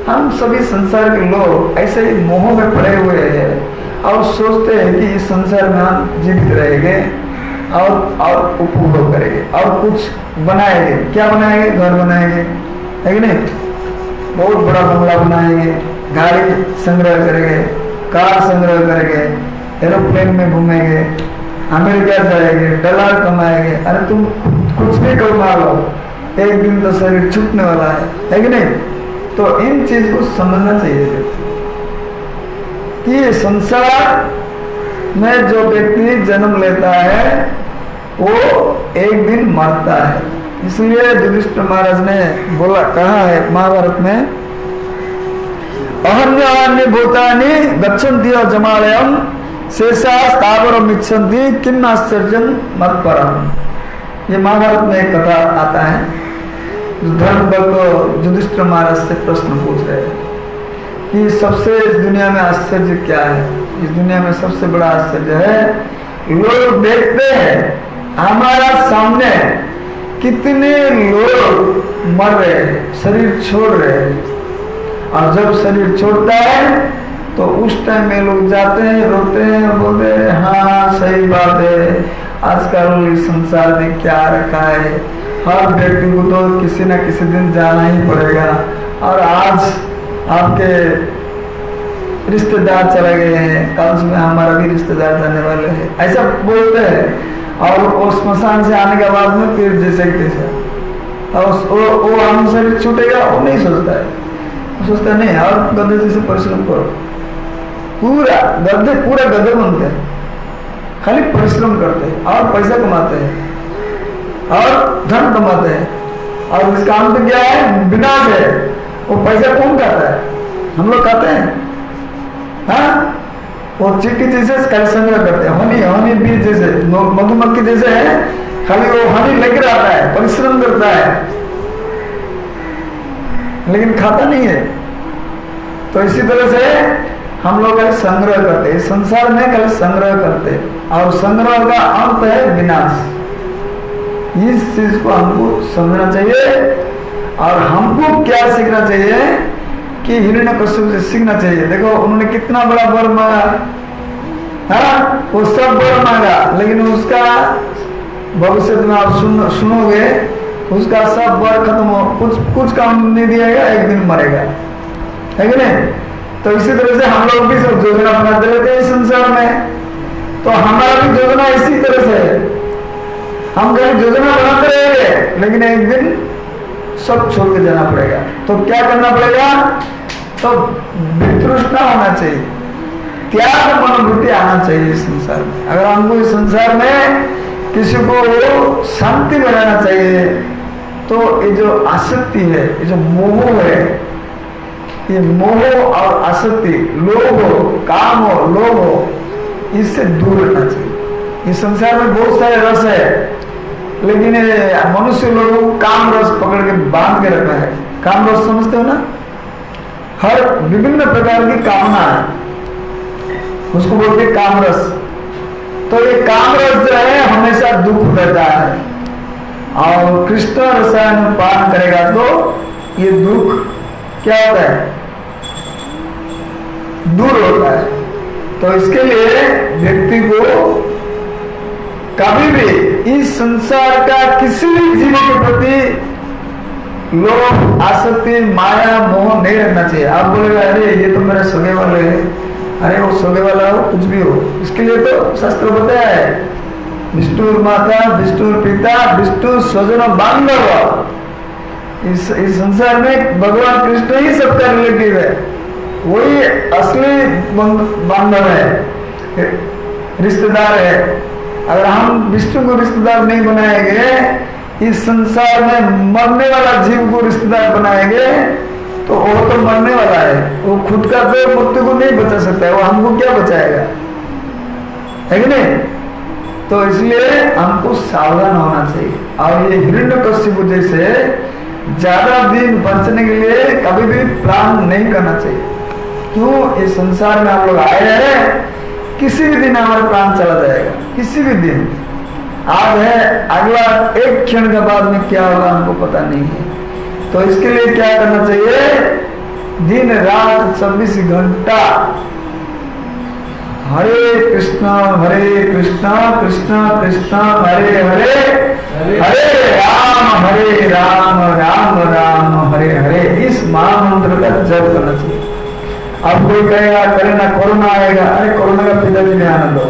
हम सभी संसार के लोग ऐसे ही मोह में पड़े हुए हैं और सोचते हैं कि इस संसार में हम जीवित रहेंगे और उपभोग करेंगे और कुछ बनाएंगे। क्या बनाएंगे? घर बनाएंगे, है कि नहीं? बहुत बड़ा बंगला बनाएंगे, गाड़ी संग्रह करेंगे, कार संग्रह करेंगे, एरोप्लेन में घूमेंगे, अमेरिका जाएंगे, डॉलर कमाएंगे। अरे तुम कुछ भी कमा लो, एक दिन तो शरीर छूटने वाला है कि नहीं? तो इन चीज को समझना चाहिए कि संसार में जो व्यक्ति जन्म लेता है वो एक दिन मरता है। इसलिए युधिष्ठिर महाराज ने बोला, कहा है महाभारत में, अहन्यान्य भूतानि गच्छन्ति जमालयम् शेषा स्थावरम् इच्छन्ति किम आश्चर्यं मत्परम्। ये महाभारत में एक कथा आता है। धर्म भक्त युधिष्ठिर महाराज से प्रश्न पूछ रहे हैं कि सबसे इस दुनिया में आश्चर्य क्या है? इस दुनिया में सबसे बड़ा आश्चर्य है लोग देखते हैं हमारा सामने कितने लोग मर रहे हैं, शरीर छोड़ रहे हैं, और जब शरीर छोड़ता है तो उस टाइम में लोग जाते हैं, रोते हैं, बोलते हैं हाँ सही बात है, आजकल इस संसार में क्या रखा है, हर व्यक्ति को तो किसी न किसी दिन जाना ही पड़ेगा, और आज आपके रिश्तेदार चले गए हैं, कल में हमारा भी रिश्तेदार जाने वाले हैं, ऐसा बोलते हैं। और स्मशान से आने के बाद में फिर जैसे तैसे, और वो हम शरीर छूटेगा वो नहीं सोचता है, वो सोचता नहीं और गधे जैसे परिश्रम करो, पूरा गधे बनते हैं, खाली परिश्रम करते हैं और पैसा कमाते हैं और धन कमाते हैं, और इसका अंत क्या है? विनाश है। वो पैसा कौन खाता है? हम लोग खाते हैं। हाँ, वो चीटी जैसे खाली संग्रह करते हैं, हनी बीज जैसे, मधुमक्खी जैसे है, खाली वो हनी लेकर आता है, परिश्रम करता है, लेकिन खाता नहीं है। तो इसी तरह से हम लोग संग्रह करते हैं, संसार में कल संग्रह करते हैं, और संग्रह का अंत है विनाश। इस चीज को हमको समझना चाहिए। और हमको क्या सीखना चाहिए कि हिरण्यकश्यप से सीखना चाहिए। देखो उन्होंने कितना बड़ा वर मांगा, हाँ वो सब वर मांगा, लेकिन उसका भविष्य में आप सुनोगे उसका सब वर खत्म हो, कुछ काम नहीं दिएगा, एक दिन मरेगा, है कि नहीं? तो इसी तरह से हम लोग भी सब योजना बनाते रहते हैं संसार में। तो हमारा भी योजना इसी तरह से है, हम कहीं योजना बनाते रहेंगे, लेकिन एक दिन सब छोड़ के जाना पड़ेगा। तो क्या करना पड़ेगा? तो वितृष्णा होना चाहिए, त्याग मनोवृत्ति आना चाहिए इस संसार में। अगर हमको इस संसार में किसी को शांति बनाना चाहिए तो ये जो आसक्ति है, ये जो मोह है, ये मोह और आसक्ति, लोभ हो, काम हो, लोभ हो, इससे दूर रहना चाहिए। इस संसार में बहुत सारे रस है, लेकिन मनुष्य लोगों को काम रस पकड़ के बांध के रखा है। काम रस समझते हो ना? हर विभिन्न प्रकार की कामना है, उसको बोलते हैं काम रस। तो ये काम रस जो है हमेशा दुख देता है, और कृष्ण रसायन पान करेगा तो ये दुख क्या होता है? दूर होता है। तो इसके लिए व्यक्ति को कभी भी इस संसार का किसी भी जीव के प्रति लोभ, आसक्ति, माया, मोह नहीं रखना चाहिए। आप बोलेगा अरे ये तो मेरे सगे वाले है, अरे वो सगे वाला हो, कुछ भी हो, इसके लिए तो शास्त्र बताया है, विष्णु माता, विष्णु पिता, विष्णु स्वजन बांधव। इस संसार में भगवान कृष्ण ही सबका रिलेटिव है, वही असली बांधव है, रिश्तेदार है। अगर हम विष्णु को रिश्तेदार नहीं बनाएंगे, इस संसार में मरने वाला जीव को रिश्तेदार बनाएंगे, तो वो तो मरने वाला है, वो खुद का तो मृत्यु को नहीं बचा सकता है, वो हमको क्या बचाएगा, है कि नहीं? तो इसलिए हमको सावधान होना चाहिए। और ये हिरण्यकश्यप जैसे ज्यादा दिन बचने के लिए कभी भी प्लान नहीं करना चाहिए। क्यों? इस संसार में हम लोग आए हैं, किसी भी दिन हमारा प्राण चला जाएगा, किसी भी दिन। आज है, अगला एक क्षण के बाद में क्या होगा हमको पता नहीं है। तो इसके लिए क्या करना चाहिए दिन रात 24 घंटा हरे कृष्णा कृष्णा कृष्णा हरे हरे, हरे राम राम राम हरे हरे, इस महामंत्र का जप करना चाहिए। अब कोई कहेगा करे ना कोरोना आएगा, अरे कोरोना का पिताजी ने आनंद हो,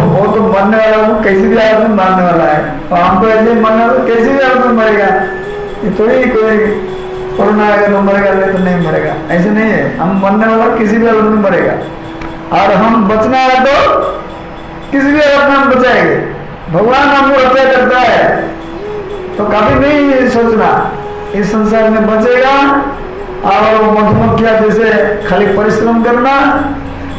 वो तो मरने वाला, वो कैसे भी आदमी मारने वाला है, और हम तो ऐसे मरने वाला, कैसे भी आदमी मरेगा, ये थोड़ी कोई कोरोना आएगा तो मरेगा, नहीं तो नहीं मरेगा, ऐसे नहीं है। हम मरने वाला किसी भी आदमी मरेगा, और हम बचना है तो किसी भी हालत में हम बचाएंगे। भगवान हमको हत्या करता है तो कभी नहीं सोचना इस संसार में बचेगा, और मधुमक्खियां जैसे खाली परिश्रम करना,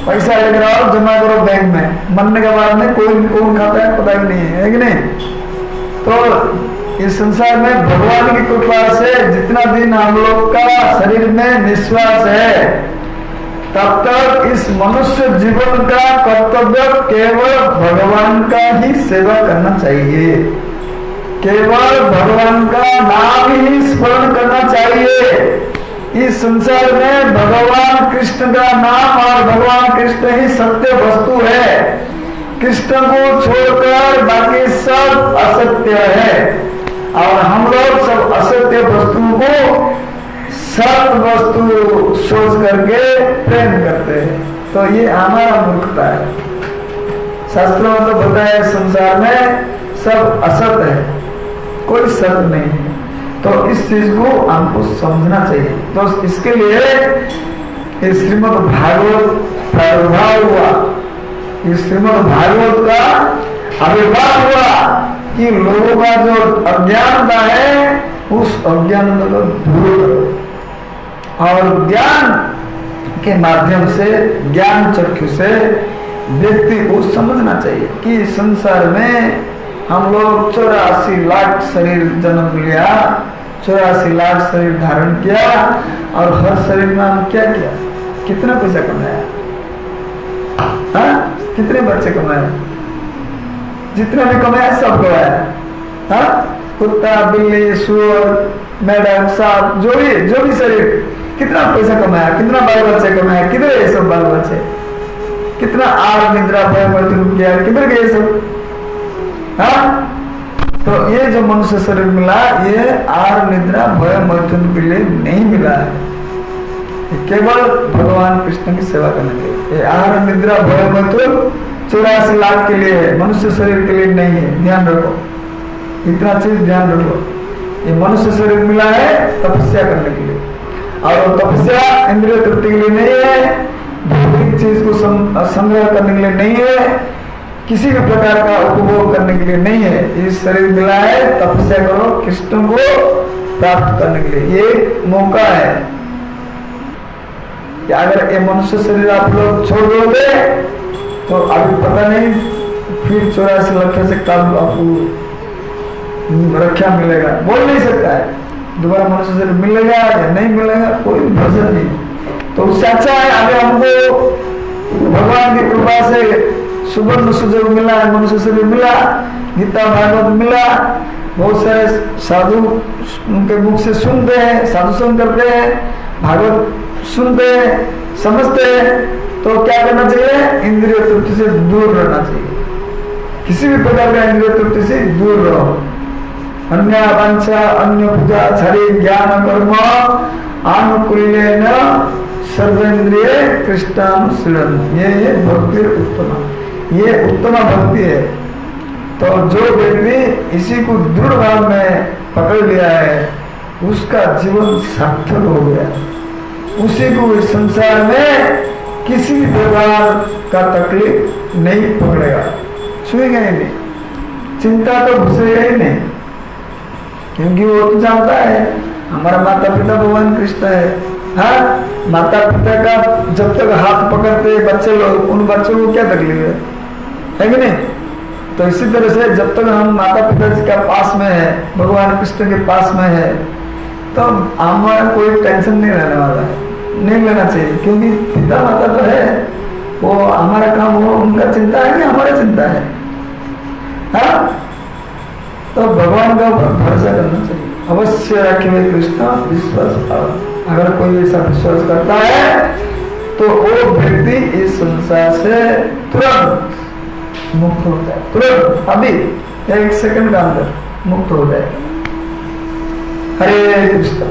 पैसा लेकर आओ जमा करो बैंक में, मरने के बाद में कोई कौन खाता है पता ही नहीं है कि नहीं। तो इस संसार में भगवान की कृपा से जितना दिन हम लोग का शरीर में निश्वास है, तब तक इस मनुष्य जीवन का कर्तव्य केवल भगवान का ही सेवा करना चाहिए, केवल भगवान का नाम ही स्मरण करना चाहिए। इस संसार में भगवान कृष्ण का नाम और भगवान कृष्ण ही सत्य वस्तु है, कृष्ण को छोड़कर बाकी सब असत्य है, और हम लोग सब असत्य वस्तुओं को सत्य वस्तु सोच करके प्रेम करते हैं, तो ये हमारा मूर्खता है। शास्त्रों में तो बताया संसार में सब असत है, कोई सत्य नहीं है, तो इस चीज को हमको समझना चाहिए। तो इसके लिए श्रीमद् भागवत प्रादुर्भाव हुआ, इस श्रीमद् भागवत का आविर्भाव हुआ कि लोगों का जो अज्ञानता है उस अज्ञान को दूर करो, और ज्ञान के माध्यम से, ज्ञान चक्षु से व्यक्ति को समझना चाहिए कि संसार में हम लोग 84 लाख शरीर जन्म लिया, 84 लाख शरीर धारण किया, और हर शरीर में हम क्या किया, कितना पैसा कमाया, हाँ कितने बच्चे कमाए, जितना भी कमाया सब गवाया, हाँ कुत्ता बिल्ली सुअर मेढक सांप जो भी शरीर, कितना पैसा कमाया, कितना बाल बच्चे कमाया, किधर ये सब बाल बच्चे, कितना आर निद्रा भय मृत्यु किया, किधर गए सब, हाँ। तो ये जो मनुष्य शरीर मिला, ये आर निद्रा भय मृत्यु के लिए नहीं मिला है, केवल भगवान कृष्ण की सेवा करने के लिए। ये आर निद्रा भय मृत्यु 84 लाख के लिए है, मनुष्य शरीर के लिए नहीं है, ध्यान रखो, इतना चीज ध्यान रखो। ये मनुष्य शरीर मिला है तपस्या करने के लिए, और तपस्या इंद्रिय तृप्ति के लिए नहीं है, भौतिक चीज को संग्रह करने के लिए नहीं है, किसी भी प्रकार का उपभोग करने के लिए नहीं है। इस शरीर मिला है तपस्या करो, कृष्ण को प्राप्त करने के लिए ये मौका है। कि अगर ये मनुष्य शरीर आप लोग छोड़ दोगे तो अभी पता नहीं फिर 84 लाख से कब आपको रक्षा मिलेगा, बोल नहीं सकता है, दोबारा मनुष्य शरीर मिलेगा या नहीं मिलेगा कोई भरोसा नहीं। तो उससे अच्छा है अगर हमको भगवान की कृपा से सुवर्ण सुजोग मिला है, मनुष्य शरीर मिला, गीता भागवत मिला, बहुत सारे साधु उनके मुख से सुनते हैं, साधु संग करते हैं, भागवत सुनते हैं, समझते हैं, तो क्या करना चाहिए, इंद्रिय तृप्ति से दूर रहना चाहिए, किसी भी प्रकार का इंद्रिय तृप्ति से दूर रहो। अन्य वांछा अन्य पूजा छरि ज्ञान कर्म आनुकूल्येन सर्वेंद्रिय कृष्णानुशीलन, ये भक्ति उत्तम, ये उत्तम भक्ति है। तो जो व्यक्ति इसी को दृढ़ भाव में पकड़ लिया है उसका जीवन सार्थक हो गया, उसी को इस संसार में किसी भी प्रकार का तकलीफ नहीं पकड़ेगा, छुएगा ही नहीं, चिंता तो घुसेगा ही नहीं, क्योंकि वो तो जानता है हमारा माता पिता भगवान कृष्ण है। हाँ, माता पिता का जब तक हाथ पकड़ते बच्चे लोग, उन बच्चों को क्या तकलीफ है कि नहीं। तो इसी तरह से जब तक हम माता पिता जी का पास में है, भगवान कृष्ण के पास में है, तो हमारा कोई टेंशन नहीं रहने वाला है, नहीं लेना चाहिए, क्योंकि पिता माता तो है, वो हमारा काम हो, उनका चिंता है कि हमारा चिंता है। हाँ, तो भगवान का ऊपर भरोसा करना चाहिए, अवश्य रखे कृष्ण विश्वास पाओ। अगर कोई ऐसा विश्वास करता है तो वो व्यक्ति इस संसार से तुरंत मुक्त हो जाए, तुरंत अभी 1 सेकंड के अंदर मुक्त हो जाए। हरे कृष्ण।